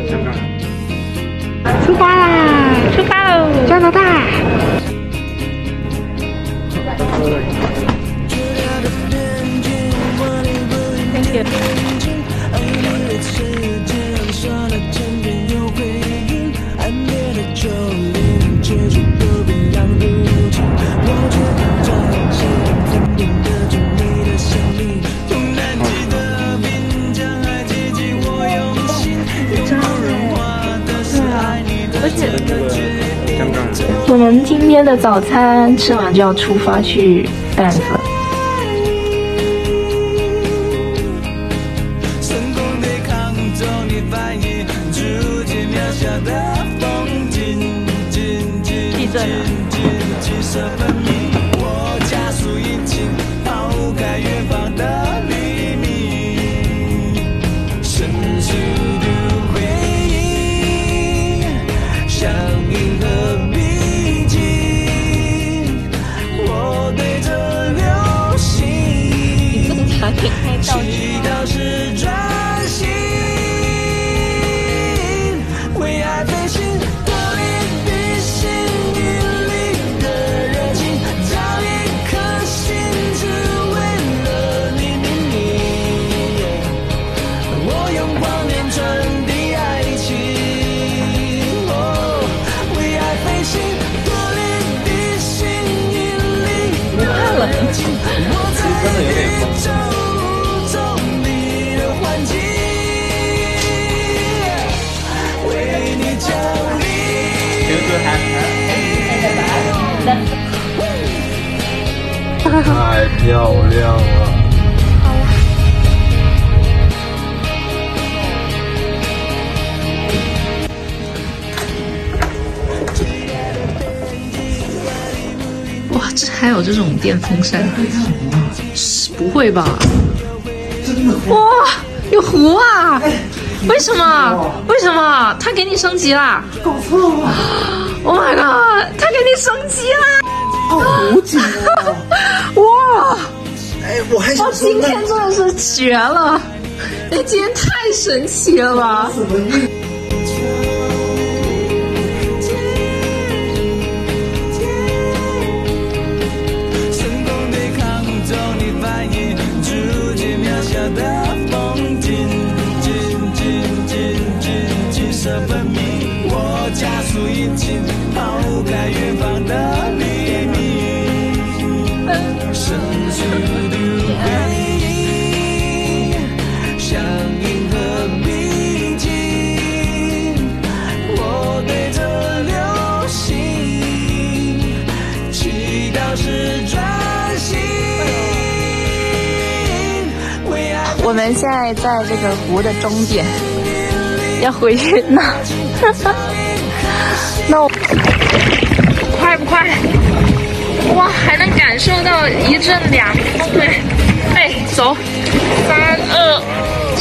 香港。出发啦！出发喽！加拿大。Thank you。我们今天的早餐吃完就要出发去 Banff 了。地震了。祈祷是专心，为爱飞行，脱离地心引力的热情，找一颗心只为了你秘密。我用光年传递爱情，为爱飞行，脱离地心引力的热情，我在宇宙。太漂亮了！哇，这还有这种电风扇？不会吧？哇，有湖啊！为什么？为什么？他给你升级啦？搞错了 ！Oh my god！ 他给你升级啦！好紧啊！哇！哎，我还想说，今天真的是绝了！哎，今天太神奇了吧！怎么运？成功对抗中你反应，逐渐渺小的风景，景色分明。我加速引擎，抛开远方的黎明。神速的回忆，像银河逼近。我对着流星，祈祷是专心。我们现在在这个湖的终点，要回去那。那我快不快？哇，还能感受到一阵凉风哎！哎，走，3、2、1，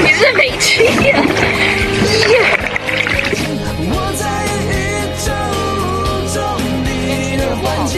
你是没去呀我在宇宙中你的环境。